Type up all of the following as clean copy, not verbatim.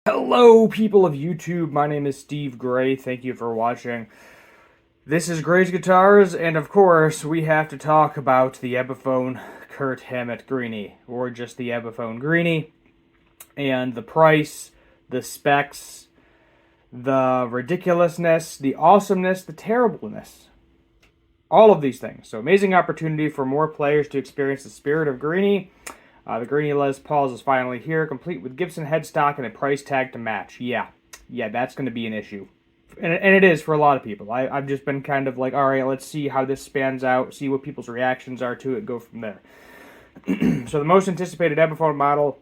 Hello, people of YouTube. My name is Steve Gray. Thank you for watching. This is Gray's Guitars, and of course, we have to talk about the Epiphone Greeny, or just the Epiphone Greeny, and the price, the specs, the ridiculousness, the awesomeness, the terribleness. All of these things. So, amazing opportunity for more players to experience the spirit of Greeny. The Greeny Les Pauls is finally here, complete with Gibson headstock and a price tag to match. Yeah, that's going to be an issue. And it is for a lot of people. I've just been kind of like, all right, let's see how this spans out, see what people's reactions are to it, go from there. So the most anticipated Epiphone model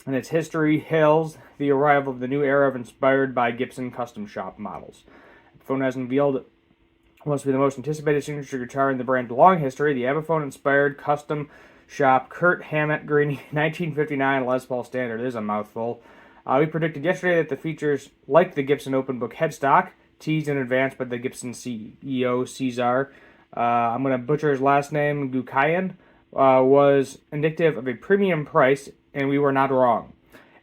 in its history hails the arrival of the new era of inspired by Gibson custom shop models. Epiphone has unveiled what must be the most anticipated signature guitar in the brand's long history, the Epiphone-inspired custom shop Kurt Hammett Greeny 1959 Les Paul Standard. It is a mouthful. We predicted yesterday that the features, like the Gibson Open Book headstock, teased in advance by the Gibson CEO Cesar, I'm going to butcher his last name, Gukayan, was indicative of a premium price, and we were not wrong.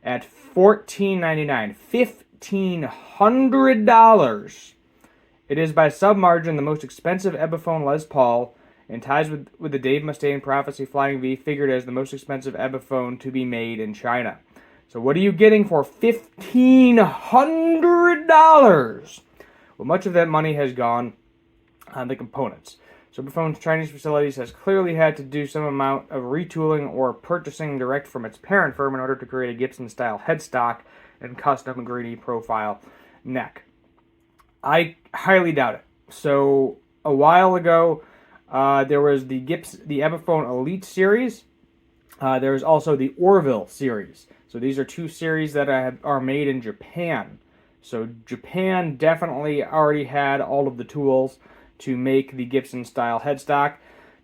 At $14.99, $1,500, it is by some margin the most expensive Epiphone Les Paul, and ties with the Dave Mustaine Prophecy Flying V, figured as the most expensive Epiphone to be made in China. So what are you getting for $1,500? Well, much of that money has gone on the components. So Epiphone's Chinese facilities has clearly had to do some amount of retooling or purchasing direct from its parent firm in order to create a Gibson-style headstock and custom Greeny profile neck. I highly doubt it. So a while ago, there was the Epiphone Elite series. There is also the Orville series. So these are two series that are made in Japan. So Japan definitely already had all of the tools to make the Gibson-style headstock.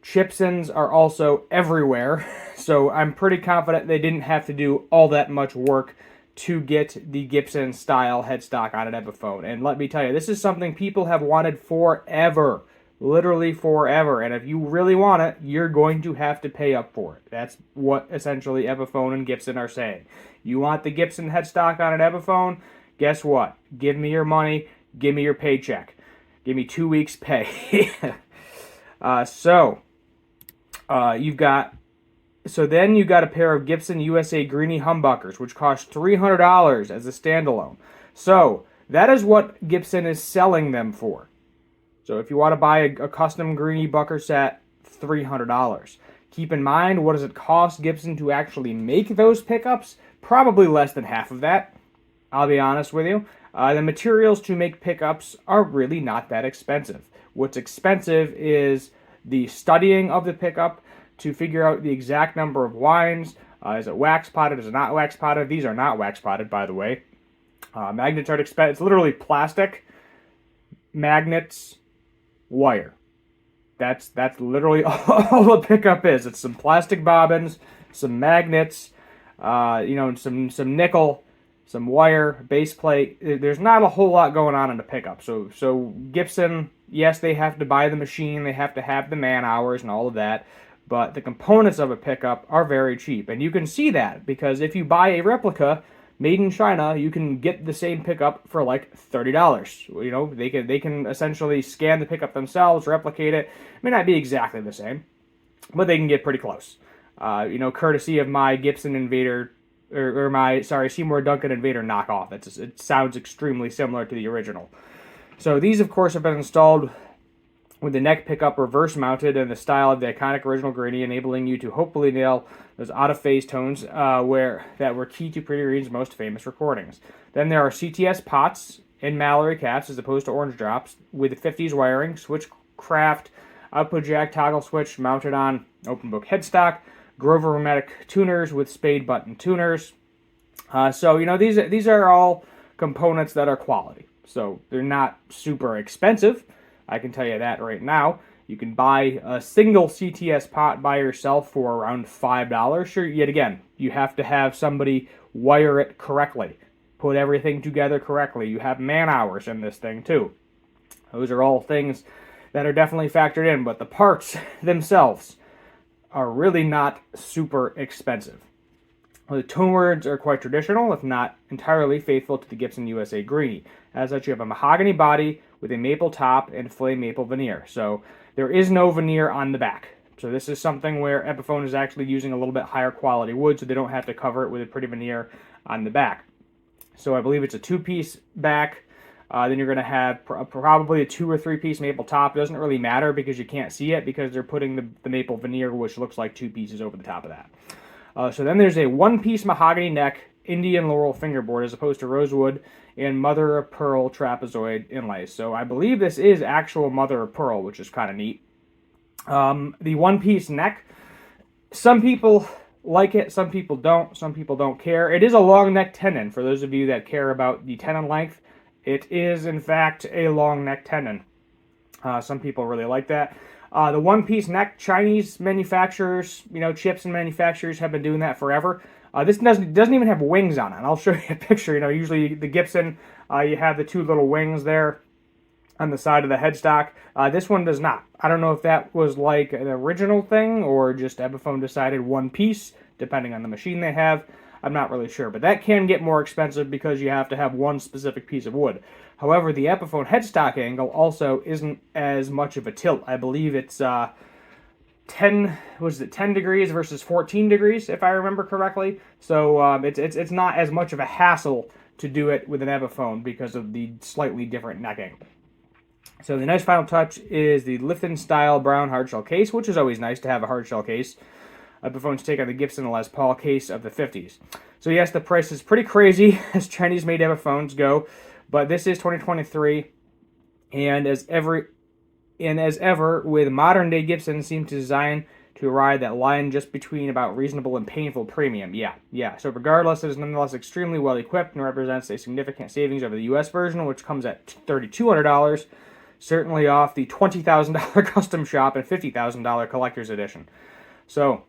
Chipsons are also everywhere. So I'm pretty confident they didn't have to do all that much work to get the Gibson-style headstock on an Epiphone. And let me tell you, this is something people have wanted forever. Literally forever. And if you really want it, you're going to have to pay up for it. That's what essentially Epiphone and Gibson are saying. You want the Gibson headstock on an Epiphone? Guess what? Give me your money. Give me your paycheck. Give me 2 weeks' pay. Then you got a pair of Gibson USA Greeny humbuckers, which cost $300 as a standalone. So that is what Gibson is selling them for. So if you want to buy a custom Greeny Bucker set, $300. Keep in mind, what does it cost Gibson to actually make those pickups? Probably less than half of that, I'll be honest with you. The materials to make pickups are really not that expensive. What's expensive is the studying of the pickup to figure out the exact number of lines. Is it wax potted? Is it not wax potted? These are not wax potted, by the way. Magnets are expensive. It's literally plastic, magnets, wire. That's literally all the pickup is. It's some plastic bobbins, some magnets, some nickel, some wire, base plate. There's not a whole lot going on in the pickup. So Gibson, yes, they have to buy the machine, they have to have the man hours and all of that, but the components of a pickup are very cheap. And you can see that because if you buy a replica made in China, you can get the same pickup for like $30. You know, they can essentially scan the pickup themselves, replicate it. It may not be exactly the same, but they can get pretty close. Courtesy of my Gibson Invader, Seymour Duncan Invader knockoff. It sounds extremely similar to the original. So these, of course, have been installed with the neck pickup reverse mounted in the style of the iconic original Greeny, enabling you to hopefully nail those out-of-phase tones that were key to Pretty Green's most famous recordings. Then there are CTS pots and Mallory caps as opposed to orange drops with 50s wiring, switchcraft, output jack toggle switch mounted on open book headstock, Grover Hermetic tuners with spade button tuners. These are all components that are quality. So they're not super expensive. I can tell you that right now. You can buy a single CTS pot by yourself for around $5. Sure, yet again, you have to have somebody wire it correctly, put everything together correctly. You have man hours in this thing too. Those are all things that are definitely factored in, but the parts themselves are really not super expensive. The tone words are quite traditional, if not entirely faithful to the Gibson USA Greeny. As such, you have a mahogany body with a maple top and flame maple veneer. So there is no veneer on the back. So this is something where Epiphone is actually using a little bit higher quality wood, so they don't have to cover it with a pretty veneer on the back. So I believe it's a 2-piece back. Then you're going to have probably a 2 or 3-piece maple top. It doesn't really matter because you can't see it because they're putting the maple veneer, which looks like 2 pieces over the top of that. So then there's a 1-piece mahogany neck Indian laurel fingerboard as opposed to rosewood and mother of pearl trapezoid inlays. So I believe this is actual mother of pearl, which is kind of neat. The 1-piece neck, some people like it, some people don't care. It is a long neck tenon for those of you that care about the tenon length. It is in fact a long neck tenon. Some people really like that. The 1-piece neck, Chinese manufacturers, chips and manufacturers have been doing that forever. This doesn't even have wings on it. And I'll show you a picture. Usually the Gibson, you have the 2 little wings there on the side of the headstock. This one does not. I don't know if that was like an original thing or just Epiphone decided 1 piece, depending on the machine they have. I'm not really sure, but that can get more expensive because you have to have 1 specific piece of wood. However, the Epiphone headstock angle also isn't as much of a tilt. I believe it's 10 degrees versus 14 degrees, if I remember correctly. So it's not as much of a hassle to do it with an Epiphone because of the slightly different neck angle. So the nice final touch is the Lifton style brown hardshell case, which is always nice to have a hardshell case. Epiphone's take on the Gibson Les Paul case of the 50s. So yes, the price is pretty crazy as Chinese-made Epiphones go, but this is 2023, and as ever with modern-day Gibsons seem to design to ride that line just between about reasonable and painful premium. Yeah. So regardless, it is nonetheless extremely well equipped and represents a significant savings over the US version, which comes at $3,200, certainly off the $20,000 custom shop and $50,000 collector's edition. So,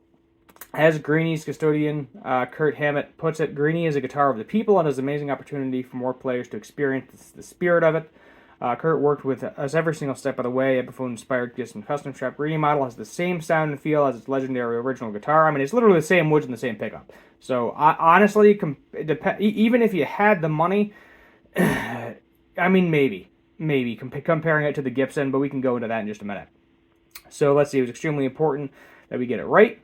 as Greeny's custodian, Kurt Hammett, puts it, Greeny is a guitar of the people and is an amazing opportunity for more players to experience the spirit of it. Kurt worked with us every single step of the way. Epiphone-inspired Gibson custom shop Greeny model has the same sound and feel as its legendary original guitar. I mean, it's literally the same woods and the same pickup. So, honestly, even if you had the money, I mean, maybe comparing it to the Gibson, but we can go into that in just a minute. So, let's see. It was extremely important that we get it right.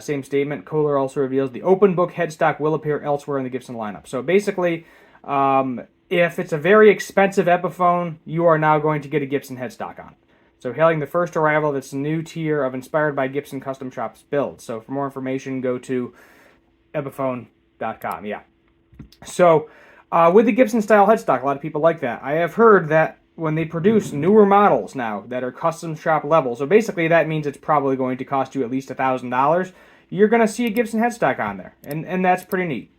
Same statement. Kohler also reveals the open book headstock will appear elsewhere in the Gibson lineup. So basically, if it's a very expensive Epiphone, you are now going to get a Gibson headstock on. So hailing the first arrival of this new tier of inspired by Gibson custom shops builds. So for more information, go to epiphone.com. Yeah. So with the Gibson style headstock, a lot of people like that. I have heard that when they produce newer models now that are custom shop level, so basically that means it's probably going to cost you at least $1,000, you're going to see a Gibson headstock on there. And that's pretty neat.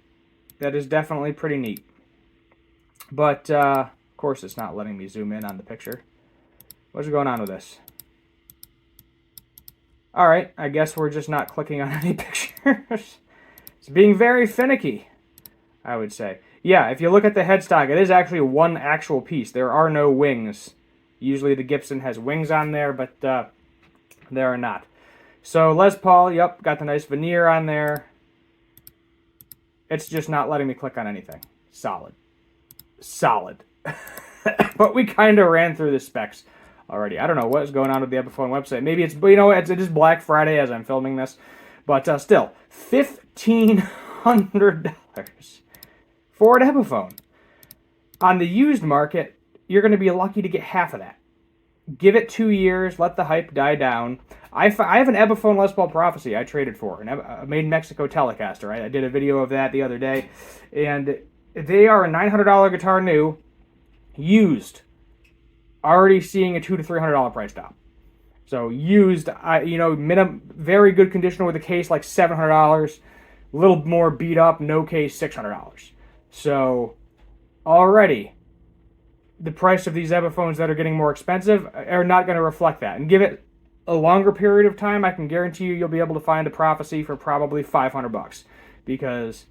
That is definitely pretty neat. But, of course, it's not letting me zoom in on the picture. What's going on with this? Alright, I guess we're just not clicking on any pictures. It's being very finicky, I would say. Yeah, if you look at the headstock, it is actually 1 actual piece. There are no wings. Usually the Gibson has wings on there, but there are not. So Les Paul, yep, got the nice veneer on there. It's just not letting me click on anything. Solid. But we kind of ran through the specs already. I don't know what's going on with the Epiphone website. Maybe it's, it is Black Friday as I'm filming this. But still, $1,500 for an Epiphone. On the used market, you're going to be lucky to get half of that. Give it 2 years, let the hype die down. I have an Epiphone Les Paul Prophecy I traded for, a made in Mexico Telecaster. I did a video of that the other day, and they are a $900 guitar new, used, already seeing a $200 to $300 price drop. So used, minimum, very good condition with a case like $700, a little more beat up, no case, $600. So already, the price of these Epiphones that are getting more expensive are not going to reflect that. And give it a longer period of time, I can guarantee you'll be able to find a Prophecy for probably $500. Because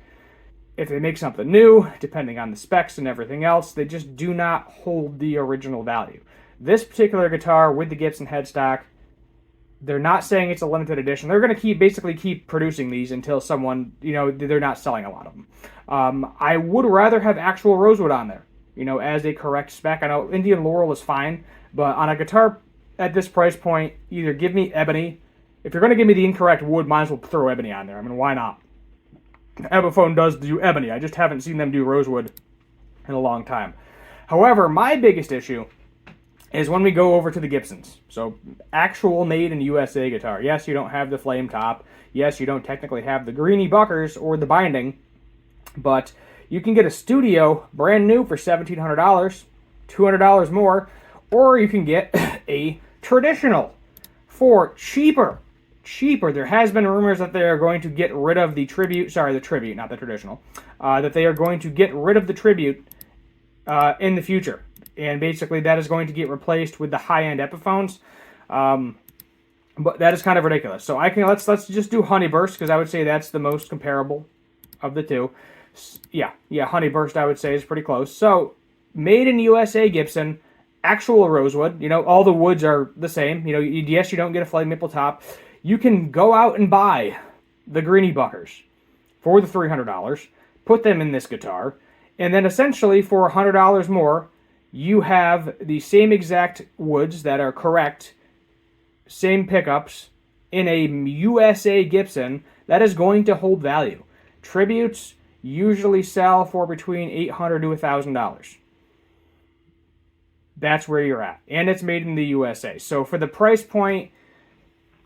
if they make something new, depending on the specs and everything else, they just do not hold the original value. This particular guitar with the Gibson headstock, They're not saying it's a limited edition. They're going to basically keep producing these until someone, they're not selling a lot of them. I would rather have actual rosewood on there, as a correct spec. I know Indian laurel is fine, but on a guitar at this price point, either give me ebony. If you're going to give me the incorrect wood, might as well throw ebony on there. I mean, why not? Epiphone does do ebony. I just haven't seen them do rosewood in a long time. However, my biggest issue is when we go over to the Gibsons. So, actual made in USA guitar. Yes, you don't have the flame top. Yes, you don't technically have the greeny buckers or the binding. But you can get a studio brand new for $1,700, $200 more. Or you can get a traditional for cheaper. There has been rumors that they are going to get rid of the tribute. Sorry, the tribute, not the traditional. That they are going to get rid of the tribute in the future. And basically that is going to get replaced with the high-end Epiphones. But that is kind of ridiculous. So let's just do Honeyburst, because I would say that's the most comparable of the two. Yeah, Honeyburst I would say is pretty close. So, made in USA Gibson, actual rosewood. All the woods are the same. Yes, you don't get a flame maple top. You can go out and buy the Greeny Buckers for the $300, put them in this guitar, and then essentially for $100 more, you have the same exact woods that are correct, same pickups, in a USA Gibson that is going to hold value. Tributes usually sell for between $800 to $1,000. That's where you're at. And it's made in the USA. So for the price point,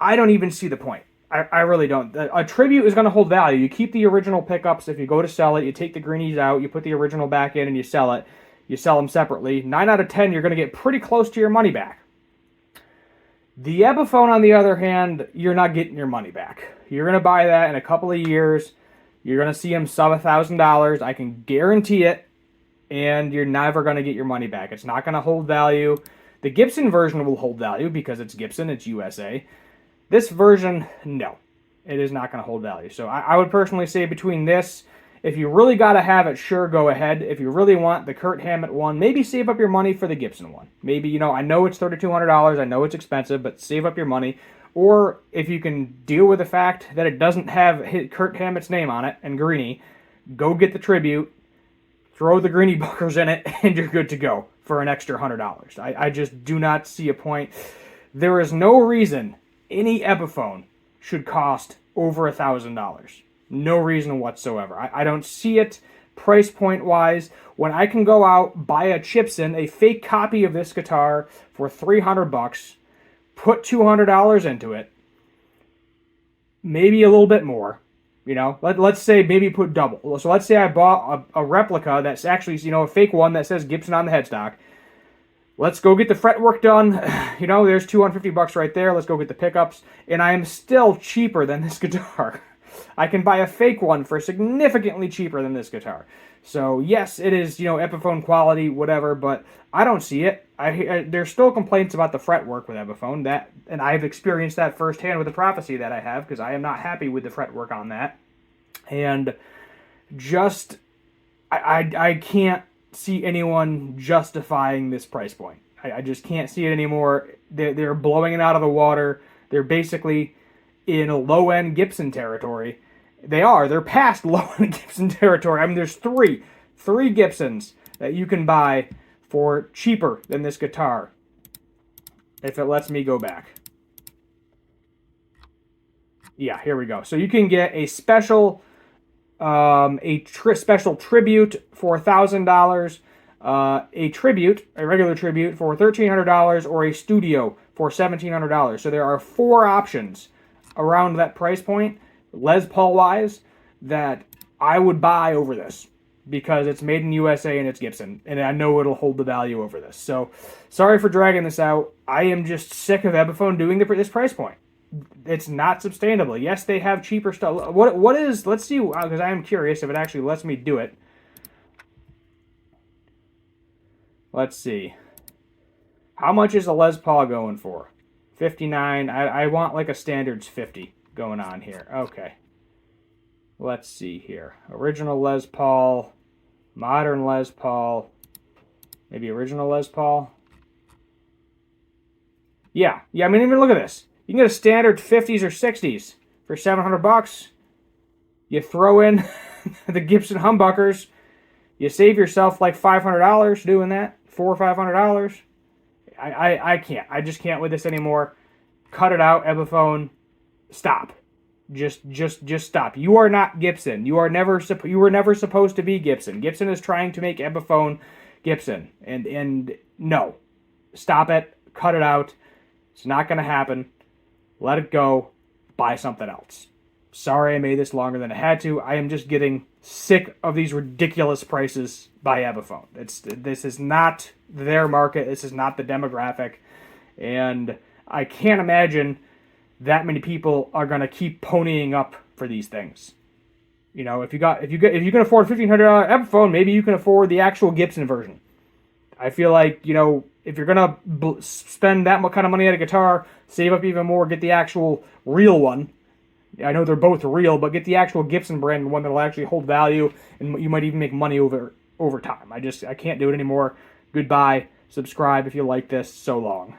I don't even see the point. I really don't. A tribute is going to hold value. You keep the original pickups. If you go to sell it, you take the greenies out, you put the original back in, and you sell it. You sell them separately. 9 out of 10, you're going to get pretty close to your money back. The Epiphone, on the other hand, you're not getting your money back. You're going to buy that in a couple of years. You're going to see them sub $1,000. I can guarantee it. And you're never going to get your money back. It's not going to hold value. The Gibson version will hold value because it's Gibson, it's USA. This version, no. It is not going to hold value. So I would personally say between this, if you really got to have it, sure, go ahead. If you really want the Kurt Hammett one, maybe save up your money for the Gibson one. Maybe, I know it's $3,200. I know it's expensive, but save up your money. Or if you can deal with the fact that it doesn't have Kurt Hammett's name on it and Greeny, go get the tribute. Throw the Greeny Buckers in it, and you're good to go for an extra $100. I just do not see a point. There is no reason any Epiphone should cost over $1,000. No reason whatsoever. I don't see it price point wise. When I can go out, buy a Chipson, a fake copy of this guitar for $300, put $200 into it, maybe a little bit more. Let's say maybe put double. So let's say I bought a replica that's actually, a fake one that says Gibson on the headstock. Let's go get the fretwork done. There's $250 right there. Let's go get the pickups. And I am still cheaper than this guitar. I can buy a fake one for significantly cheaper than this guitar. So yes, it is, Epiphone quality, whatever, but I don't see it. There's still complaints about the fretwork with Epiphone, and I've experienced that firsthand with the Prophecy that I have, because I am not happy with the fretwork on that. And just, I can't see anyone justifying this price point. I just can't see it anymore. They're blowing it out of the water. They're basically in a low-end Gibson territory. They're past low-end Gibson territory. I mean, there's three Gibsons that you can buy for cheaper than this guitar, if it lets me go back. Yeah, here we go. So you can get a special, special tribute for $1,000, a regular tribute for $1,300, or a studio for $1,700. So there are 4 options around that price point, Les Paul wise, that I would buy over this, because it's made in USA and it's Gibson, and I know it'll hold the value over this. So sorry for dragging this out. I am just sick of Epiphone doing this price point. It's not sustainable. Yes, they have cheaper stuff. What is, let's see, because I am curious if it actually lets me do it. Let's see. How much is a Les Paul going for? 59. I want like a standards 50 going on here. Okay. Let's see here. Original Les Paul, modern Les Paul, maybe original Les Paul. Yeah, I mean, even look at this. You can get a standard 50s or 60s for $700. You throw in the Gibson humbuckers, you save yourself like $500 doing that, $400 or $500. I can't. I just can't with this anymore. Cut it out, Epiphone. Stop. Just stop. You are not Gibson. You were never supposed to be Gibson. Gibson is trying to make Epiphone Gibson, and no, stop it. Cut it out. It's not going to happen. Let it go. Buy something else. Sorry I made this longer than I had to. I am just getting sick of these ridiculous prices by Epiphone. This is not their market. This is not the demographic, and I can't imagine that many people are going to keep ponying up for these things. You know, if you can afford $1,500 Epiphone, maybe you can afford the actual Gibson version. I feel like, you know, if you're going to spend that kind of money on a guitar, save up even more, get the actual real one. I know they're both real, but get the actual Gibson brand, one that will actually hold value, and you might even make money over time. I can't do it anymore. Goodbye. Subscribe if you like this. So long.